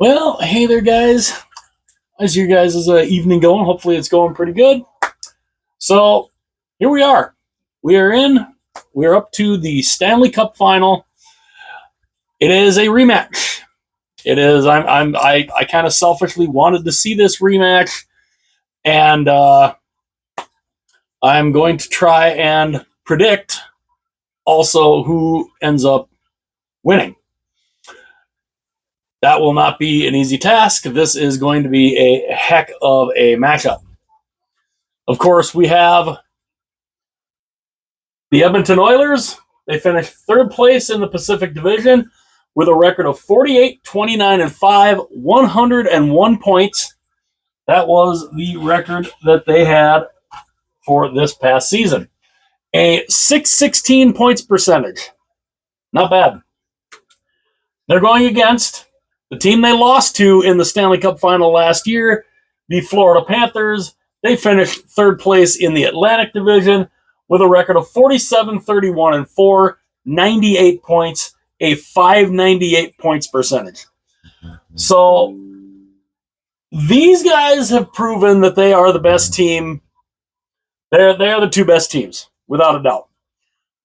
Well, hey there, guys. How's your guys' evening going? Hopefully, it's going pretty good. So, here we are. We are in. We're up to the Stanley Cup Final. It is a rematch. It is. I kind of selfishly wanted to see this rematch, and I'm going to try and predict also who ends up winning. That will not be an easy task. This is going to be a heck of a matchup. Of course, we have the Edmonton Oilers. They finished third place in the Pacific Division with a record of 48, 29, and 5, 101 points. That was the record that they had for this past season. A 616 points percentage. Not bad. They're going against the team they lost to in the Stanley Cup Final last year, the Florida Panthers. They finished third place in the Atlantic Division with a record of 47, 31, and 4, 98 points, a 598 points percentage. So these guys have proven that they are the best team. They are the two best teams, without a doubt.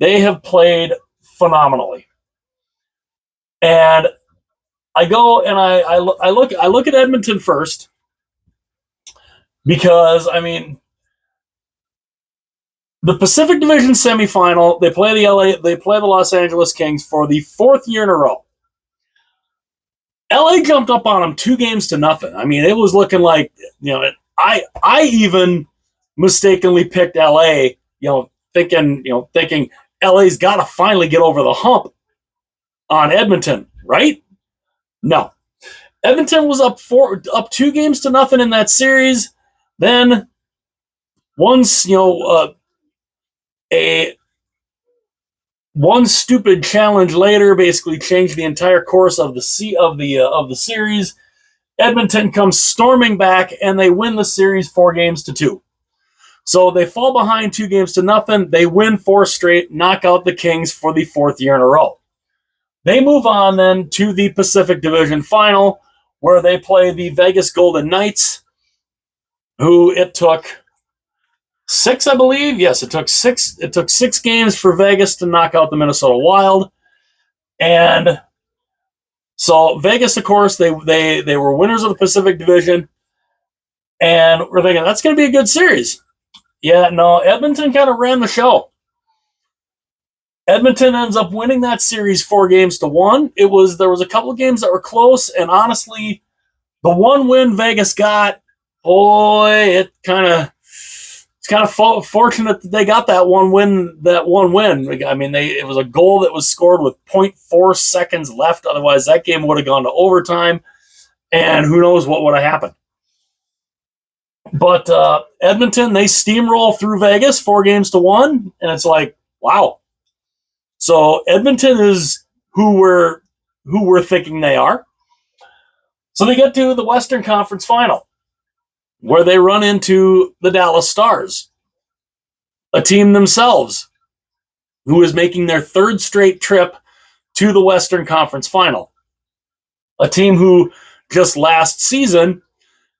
They have played phenomenally. And I go and I look at Edmonton first because, I mean, the Pacific Division semifinal, they play the Los Angeles Kings for the fourth year in a row. LA jumped up on them 2-0. I mean, it was looking like, I even mistakenly picked LA, thinking LA's got to finally get over the hump on Edmonton, right? No. Edmonton was up 2-0 in that series. Then once, one stupid challenge later basically changed the entire course of the series. Edmonton comes storming back and they win the series 4-2. So they fall behind 2-0. They win 4 straight, knock out the Kings for the fourth year in a row. They move on then to the Pacific Division Final, where they play the Vegas Golden Knights, who it took 6, I believe. Yes, it took 6. It took 6 games for Vegas to knock out the Minnesota Wild, and so Vegas, of course, they were winners of the Pacific Division, and we're thinking that's going to be a good series. Yeah, no, Edmonton kind of ran the show. Edmonton ends up winning that series 4-1. There was a couple of games that were close, and honestly, the one win Vegas got, it's kind of fortunate that they got that one win. I mean, it was a goal that was scored with 0.4 seconds left. Otherwise, that game would have gone to overtime, and who knows what would have happened. But Edmonton, they steamroll through Vegas 4-1, and it's like, wow. So Edmonton is who we're thinking they are. So they get to the Western Conference Final, where they run into the Dallas Stars, a team themselves who is making their third straight trip to the Western Conference Final. A team who just last season,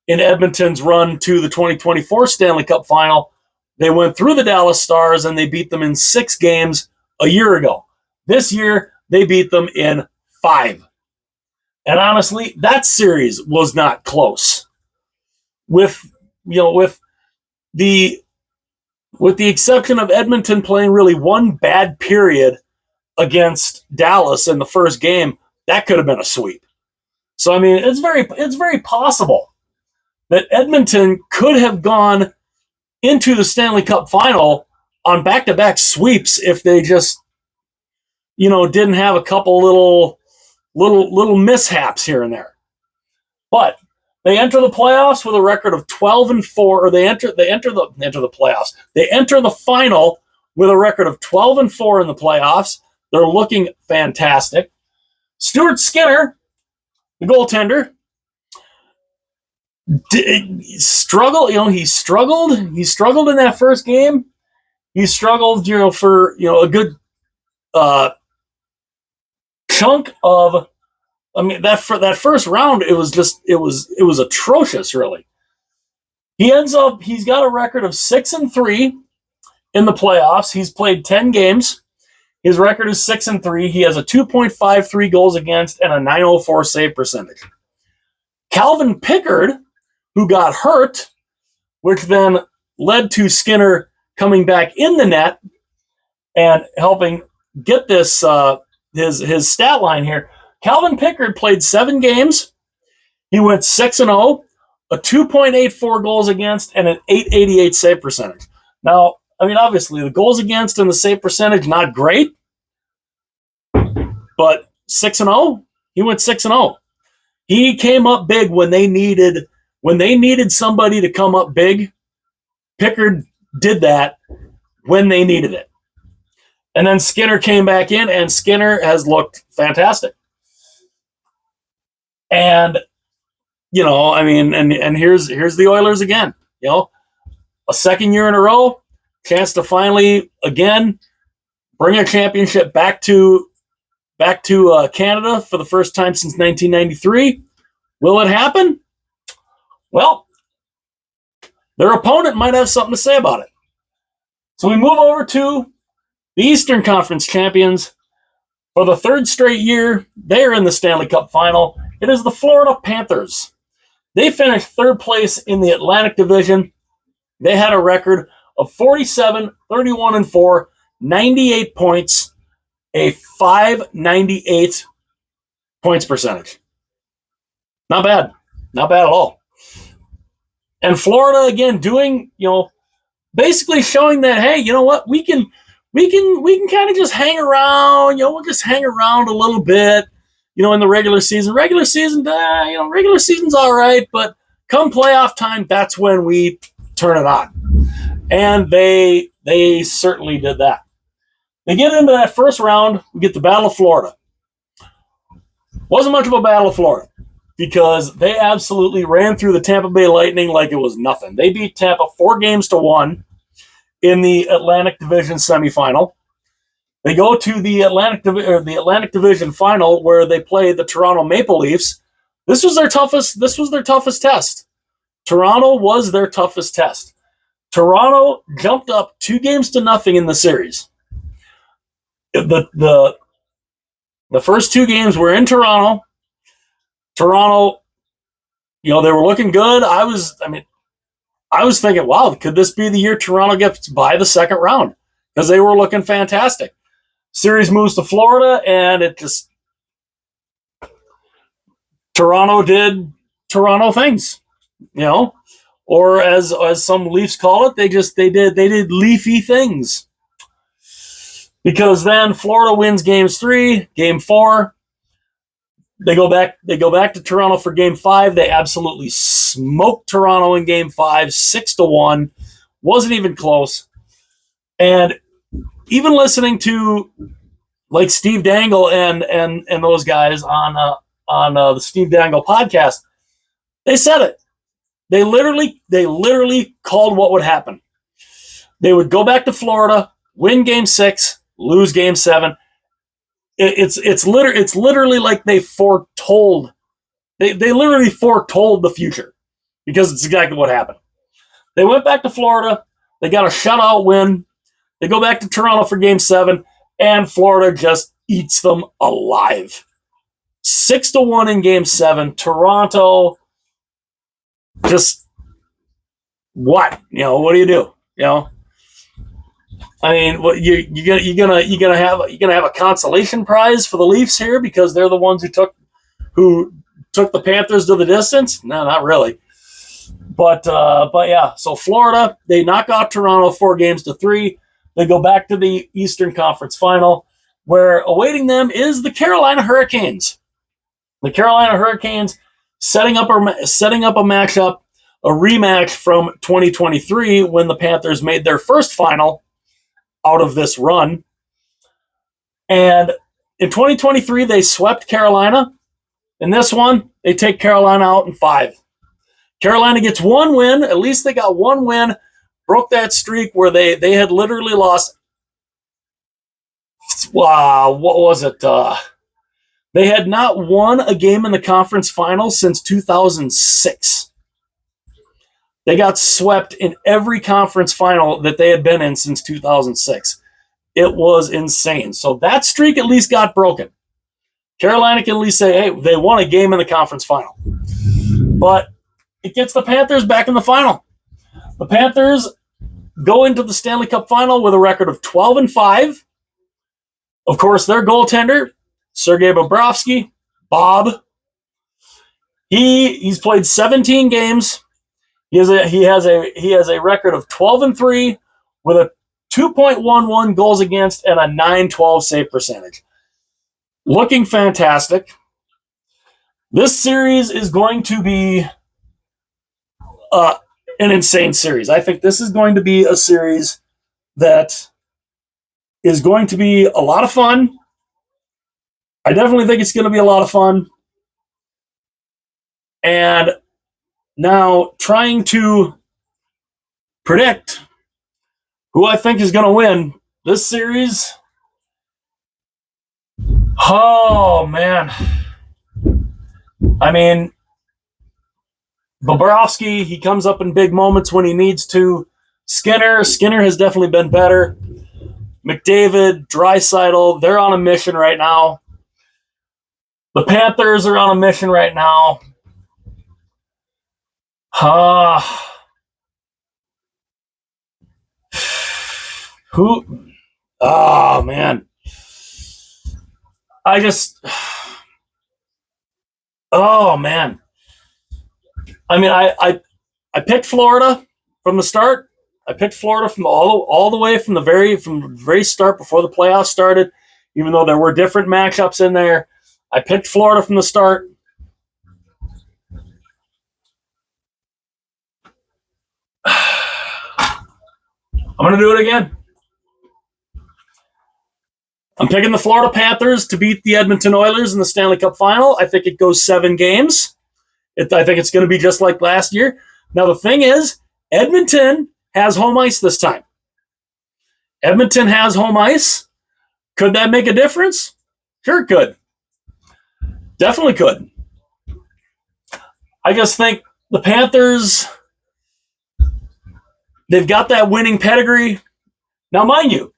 in Edmonton's run to the 2024 Stanley Cup Final, they went through the Dallas Stars and they beat them in 6 games a year ago. This year, they beat them in 5. And honestly, that series was not close. With the exception of Edmonton playing really one bad period against Dallas in the first game, that could have been a sweep. So I mean, it's very possible that Edmonton could have gone into the Stanley Cup Final on back-to-back sweeps if they just, didn't have a couple little mishaps here and there. But they enter the playoffs with a record of 12-4, or they enter the playoffs. They enter the final with a record of 12-4 in the playoffs. They're looking fantastic. Stuart Skinner, the goaltender, struggled. He struggled in that first game. He struggled, for a good chunk of I mean, that first round, it was atrocious, really. He's got a record of 6-3 in the playoffs. He's played 10 games. His record is 6-3. He has a 2.53 goals against and a 904 save percentage. Calvin Pickard, who got hurt, which then led to Skinner coming back in the net and helping get this his stat line here. Calvin Pickard played 7 games. He went 6-0, a 2.84 goals against, and an 888 save percentage. Now, I mean, obviously, the goals against and the save percentage, not great, but 6-0, he went 6-0. He came up big when they needed somebody to come up big. Pickard did that when they needed it. And then Skinner came back in, and Skinner has looked fantastic. And, you know, I mean, and here's the Oilers again. You know, a second year in a row, chance to finally, again, bring a championship back to Canada for the first time since 1993. Will it happen? Well, their opponent might have something to say about it. So we move over to the Eastern Conference champions. For the third straight year, they are in the Stanley Cup Final. It is the Florida Panthers. They finished third place in the Atlantic Division. They had a record of 47, 31-4, 98 points, a .598 points percentage. Not bad. Not bad at all. And Florida, again, doing, you know, basically showing that, hey, you know what, we can kind of just hang around, you know, we'll just hang around a little bit, you know, in the regular season. Regular season's all right, but come playoff time, that's when we turn it on. And they certainly did that. They get into that first round, we get the Battle of Florida. Wasn't much of a Battle of Florida because they absolutely ran through the Tampa Bay Lightning like it was nothing. They beat Tampa 4-1 in the Atlantic Division semifinal. They go to the Atlantic Division final where they play the Toronto Maple Leafs. This was their toughest test. Toronto was their toughest test. Toronto jumped up 2-0 in the series. The first 2 games were in Toronto. Toronto, you know, they were looking good. I was thinking, wow, could this be the year Toronto gets by the second round? Because they were looking fantastic. Series moves to Florida, and it just Toronto did Toronto things, you know, or as some Leafs call it, they did leafy things. Because then Florida wins games 3, game 4. They go back to Toronto for game 5. They absolutely smoked Toronto in game 5, 6-1. Wasn't even close. And even listening to like Steve Dangle and those guys on the Steve Dangle podcast, they said it. They literally called what would happen. They would go back to Florida, win game 6, lose game 7. It's literally like they foretold. They literally foretold the future because it's exactly what happened. They went back to Florida. They got a shutout win. They go back to Toronto for game 7, and Florida just eats them alive. 6-1 in game 7. Toronto just what? You know, what do you do? You know? I mean, what you're gonna have a consolation prize for the Leafs here because they're the ones who took the Panthers to the distance? No, not really. But yeah. So Florida, they knock out Toronto 4-3. They go back to the Eastern Conference Final, where awaiting them is the Carolina Hurricanes. The Carolina Hurricanes setting up a matchup, a rematch from 2023 when the Panthers made their first final out of this run. And in 2023, they swept Carolina. In this one, they take Carolina out in 5. Carolina gets 1 win. At least they got 1 win. Broke that streak where they had literally lost. What was it? They had not won a game in the conference final since 2006. They got swept in every conference final that they had been in since 2006. It was insane. So that streak at least got broken. Carolina can at least say, hey, they won a game in the conference final. But it gets the Panthers back in the final. The Panthers go into the Stanley Cup Final with a record of 12-5. Of course, their goaltender, Sergei Bobrovsky, Bob, he's played 17 games. He has a record of 12-3 with a 2.11 goals against and a .912 save percentage. Looking fantastic. This series is going to be an insane series. I think this is going to be a series that is going to be a lot of fun. I definitely think it's going to be a lot of fun. And now trying to predict who I think is going to win this series. Oh, man. I mean, Bobrovsky, he comes up in big moments when he needs to. Skinner has definitely been better. McDavid, Draisaitl, they're on a mission right now. The Panthers are on a mission right now. Who? Oh, man. Oh, man. I mean, I picked Florida from the start. I picked Florida from all the way from the very start before the playoffs started, even though there were different matchups in there. I picked Florida from the start. I'm going to do it again. I'm picking the Florida Panthers to beat the Edmonton Oilers in the Stanley Cup Final. I think it goes 7 games. I think it's going to be just like last year. Now, the thing is, Edmonton has home ice this time. Edmonton has home ice. Could that make a difference? Sure it could. Definitely could. I just think the Panthers, they've got that winning pedigree. Now, mind you,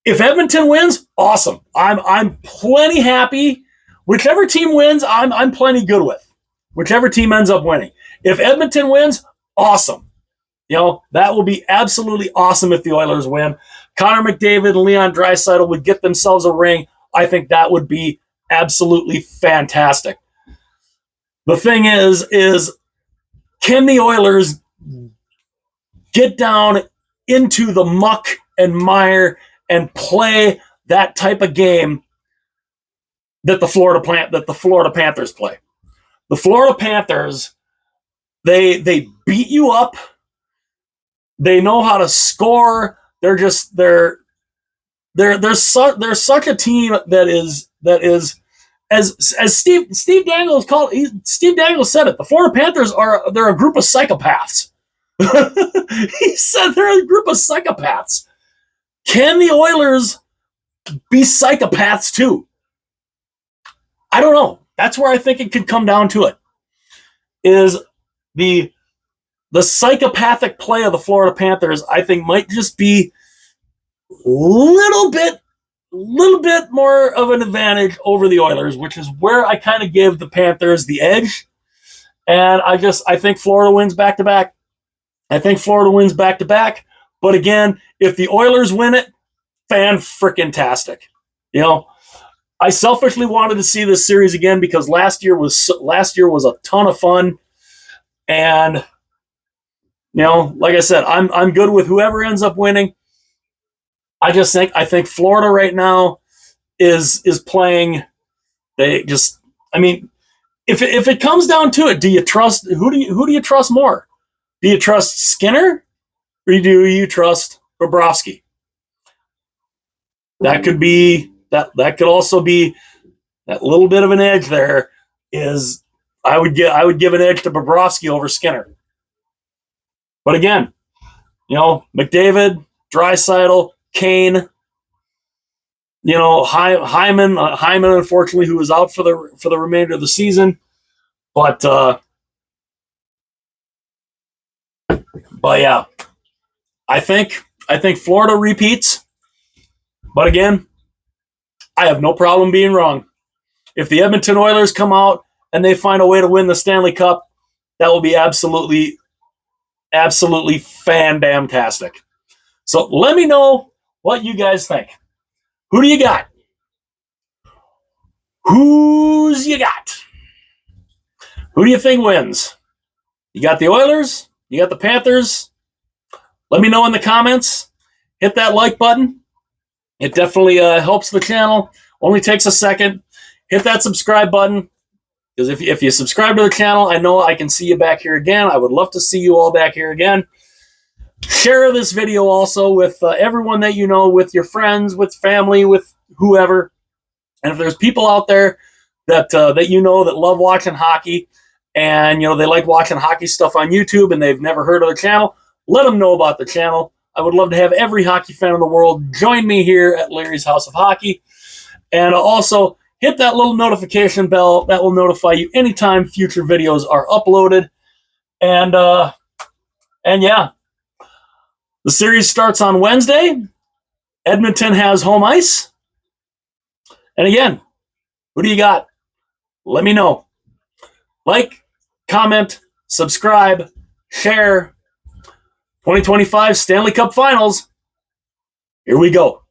if Edmonton wins, awesome. I'm plenty happy. Whichever team wins, I'm plenty good with. Whichever team ends up winning. If Edmonton wins, awesome. That will be absolutely awesome if the Oilers win. Connor McDavid and Leon Draisaitl would get themselves a ring. I think that would be absolutely fantastic. The thing is can the Oilers get down into the muck and mire and play that type of game that the Florida Panthers play? The Florida Panthers, they beat you up. They know how to score. They're such a team that is as Steve Dangle Steve Dangle said it. The Florida Panthers they're a group of psychopaths. He said they're a group of psychopaths. Can the Oilers be psychopaths too? I don't know. That's where I think it could come down to it. Is the psychopathic play of the Florida Panthers, I think, might just be a little bit more of an advantage over the Oilers, which is where I kind of give the Panthers the edge. And I think Florida wins back-to-back. But again, if the Oilers win it, fan-frickin-tastic. I selfishly wanted to see this series again because last year was a ton of fun. And like I said, I'm good with whoever ends up winning. I think Florida right now is playing. If it comes down to it, who do you trust more? Do you trust Skinner or do you trust Bobrovsky? That could be that could also be that little bit of an edge there. I would give an edge to Bobrovsky over Skinner. But again, McDavid, Draisaitl, Kane, Hyman, unfortunately, who was out for the remainder of the season. But yeah, I think Florida repeats. But again, I have no problem being wrong. If the Edmonton Oilers come out and they find a way to win the Stanley Cup, that will be absolutely fan-damn-tastic. So let me know what you guys think. Who do you got? Who's you got? Who do you think wins? You got the Oilers? You got the Panthers? Let me know in the comments. Hit that like button. It definitely helps the channel. Only takes a second. Hit that subscribe button. Because if you subscribe to the channel, I know I can see you back here again. I would love to see you all back here again. Share this video also with everyone that you know, with your friends, with family, with whoever. And if there's people out there that that love watching hockey, and they like watching hockey stuff on YouTube, and they've never heard of the channel, let them know about the channel. I would love to have every hockey fan in the world join me here at Larry's House of Hockey. And also hit that little notification bell. That will notify you anytime future videos are uploaded. And yeah, the series starts on Wednesday. Edmonton has home ice. And again, who do you got? Let me know. Like, comment, subscribe, share. 2025 Stanley Cup Finals. Here we go.